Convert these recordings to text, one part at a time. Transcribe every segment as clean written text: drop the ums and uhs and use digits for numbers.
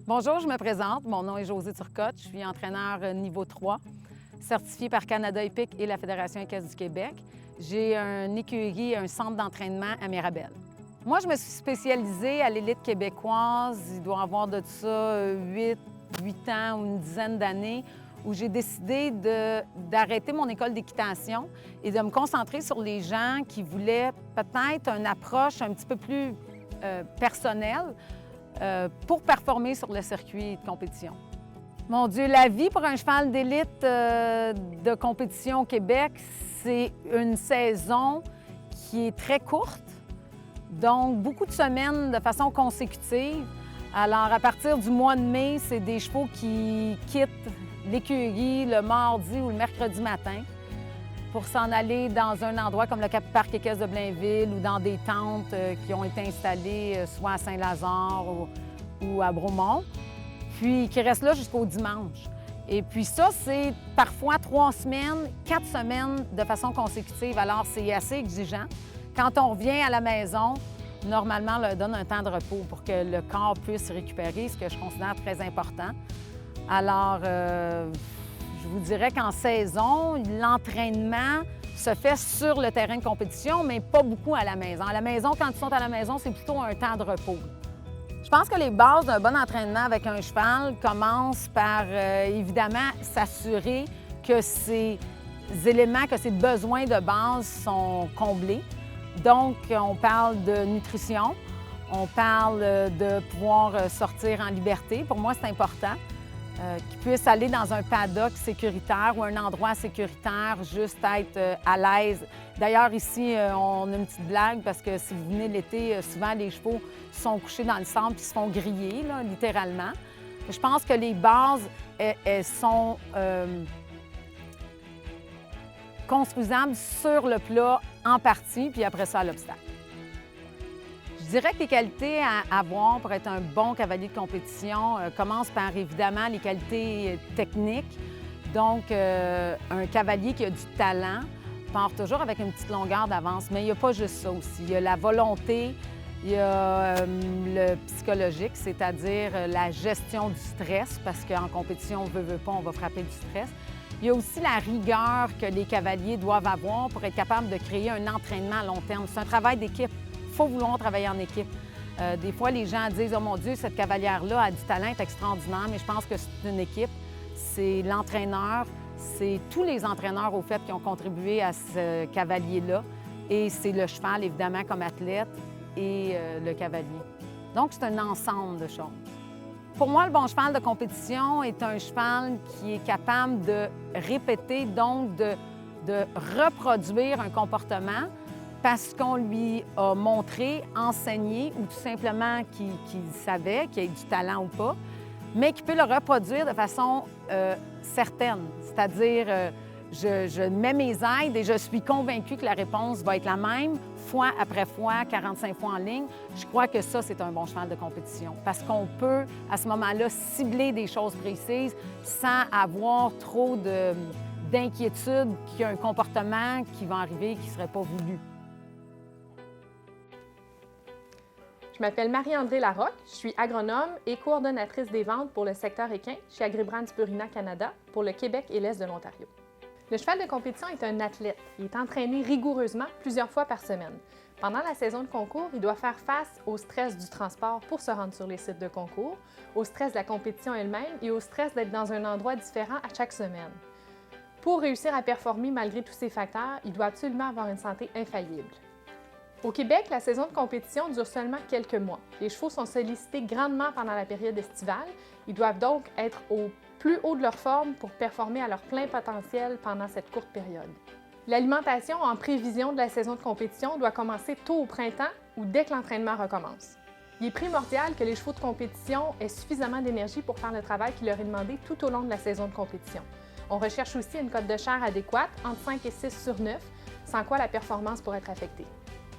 Bonjour, je me présente. Mon nom est Josée Turcotte. Je suis entraîneur niveau 3, certifiée par Canada Hippique et la Fédération équestre du Québec. J'ai une écurie et un centre d'entraînement à Mirabel. Moi, je me suis spécialisée à l'élite québécoise. Il doit y avoir de ça 8 ans ou une dizaine d'années où j'ai décidé d'arrêter mon école d'équitation et de me concentrer sur les gens qui voulaient peut-être une approche un petit peu plus personnelle pour performer sur le circuit de compétition. Mon Dieu, la vie pour un cheval d'élite de compétition au Québec, c'est une saison qui est très courte, donc beaucoup de semaines de façon consécutive. Alors, à partir du mois de mai, c'est des chevaux qui quittent l'écurie le mardi ou le mercredi matin pour s'en aller dans un endroit comme le parc équestre de Blainville ou dans des tentes qui ont été installées soit à Saint-Lazare ou à Bromont, puis qui restent là jusqu'au dimanche. Et puis ça, c'est parfois 3 semaines, 4 semaines de façon consécutive. Alors, c'est assez exigeant. Quand on revient à la maison, normalement, on leur donne un temps de repos pour que le corps puisse récupérer, ce que je considère très important. Alors, je vous dirais qu'en saison, l'entraînement se fait sur le terrain de compétition, mais pas beaucoup à la maison. À la maison, quand ils sont à la maison, c'est plutôt un temps de repos. Je pense que les bases d'un bon entraînement avec un cheval commencent par, évidemment, s'assurer que ces éléments, que ces besoins de base sont comblés. Donc, on parle de nutrition, on parle de pouvoir sortir en liberté. Pour moi, c'est important. Qu'ils puissent aller dans un paddock sécuritaire ou un endroit sécuritaire, juste être à l'aise. D'ailleurs, ici, on a une petite blague parce que si vous venez l'été, souvent les chevaux sont couchés dans le centre puis se font griller, là, littéralement. Je pense que les bases, elles sont construisables sur le plat en partie, puis après ça, à l'obstacle. Je dirais que les qualités à avoir pour être un bon cavalier de compétition commencent par, évidemment, les qualités techniques. Donc, un cavalier qui a du talent part toujours avec une petite longueur d'avance. Mais il n'y a pas juste ça aussi. Il y a la volonté, il y a le psychologique, c'est-à-dire la gestion du stress, parce qu'en compétition, on veut pas, on va frapper du stress. Il y a aussi la rigueur que les cavaliers doivent avoir pour être capables de créer un entraînement à long terme. C'est un travail d'équipe. Il faut vouloir travailler en équipe. Des fois, les gens disent « Oh mon Dieu, cette cavalière-là a du talent, est extraordinaire », mais je pense que c'est une équipe. C'est l'entraîneur, c'est tous les entraîneurs, au fait, qui ont contribué à ce cavalier-là. Et c'est le cheval, évidemment, comme athlète, et le cavalier. Donc, c'est un ensemble de choses. Pour moi, le bon cheval de compétition est un cheval qui est capable de répéter, donc de reproduire un comportement parce qu'on lui a montré, enseigné ou tout simplement qu'il savait, qu'il ait du talent ou pas, mais qui peut le reproduire de façon certaine. C'est-à-dire, je mets mes aides et je suis convaincue que la réponse va être la même fois après fois, 45 fois en ligne. Je crois que ça, c'est un bon cheval de compétition parce qu'on peut, à ce moment-là, cibler des choses précises sans avoir trop d'inquiétude qu'il y a un comportement qui va arriver qui ne serait pas voulu. Je m'appelle Marie-Andrée Larocque, je suis agronome et coordonnatrice des ventes pour le secteur équin chez Agribrands Purina Canada pour le Québec et l'Est de l'Ontario. Le cheval de compétition est un athlète. Il est entraîné rigoureusement plusieurs fois par semaine. Pendant la saison de concours, il doit faire face au stress du transport pour se rendre sur les sites de concours, au stress de la compétition elle-même et au stress d'être dans un endroit différent à chaque semaine. Pour réussir à performer malgré tous ces facteurs, il doit absolument avoir une santé infaillible. Au Québec, la saison de compétition dure seulement quelques mois. Les chevaux sont sollicités grandement pendant la période estivale. Ils doivent donc être au plus haut de leur forme pour performer à leur plein potentiel pendant cette courte période. L'alimentation en prévision de la saison de compétition doit commencer tôt au printemps ou dès que l'entraînement recommence. Il est primordial que les chevaux de compétition aient suffisamment d'énergie pour faire le travail qui leur est demandé tout au long de la saison de compétition. On recherche aussi une cote de chair adéquate, entre 5 et 6 sur 9, sans quoi la performance pourrait être affectée.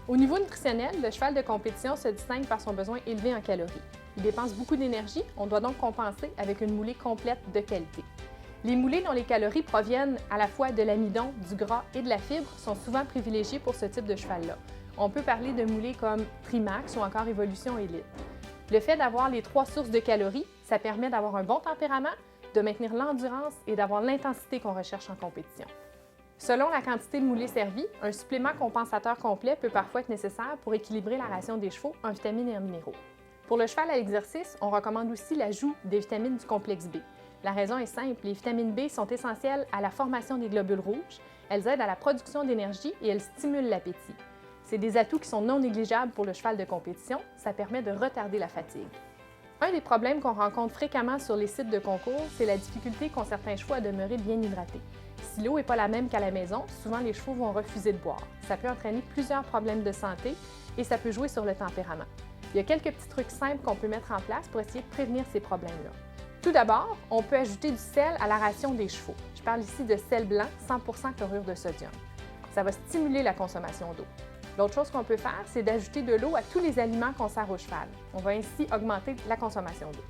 Au niveau nutritionnel, le cheval de compétition se distingue par son besoin élevé en calories. Il dépense beaucoup d'énergie, on doit donc compenser avec une moulée complète de qualité. Les moulées dont les calories proviennent à la fois de l'amidon, du gras et de la fibre sont souvent privilégiées pour ce type de cheval-là. On peut parler de moulées comme Trimax ou encore Evolution Élite. Le fait d'avoir les 3 sources de calories, ça permet d'avoir un bon tempérament, de maintenir l'endurance et d'avoir l'intensité qu'on recherche en compétition. Selon la quantité de moulée servie, un supplément compensateur complet peut parfois être nécessaire pour équilibrer la ration des chevaux en vitamines et en minéraux. Pour le cheval à l'exercice, on recommande aussi l'ajout des vitamines du complexe B. La raison est simple, les vitamines B sont essentielles à la formation des globules rouges, elles aident à la production d'énergie et elles stimulent l'appétit. C'est des atouts qui sont non négligeables pour le cheval de compétition, ça permet de retarder la fatigue. Un des problèmes qu'on rencontre fréquemment sur les sites de concours, c'est la difficulté qu'ont certains chevaux à demeurer bien hydratés. Si l'eau n'est pas la même qu'à la maison, souvent les chevaux vont refuser de boire. Ça peut entraîner plusieurs problèmes de santé et ça peut jouer sur le tempérament. Il y a quelques petits trucs simples qu'on peut mettre en place pour essayer de prévenir ces problèmes-là. Tout d'abord, on peut ajouter du sel à la ration des chevaux. Je parle ici de sel blanc 100% chlorure de sodium. Ça va stimuler la consommation d'eau. L'autre chose qu'on peut faire, c'est d'ajouter de l'eau à tous les aliments qu'on sert au cheval. On va ainsi augmenter la consommation d'eau.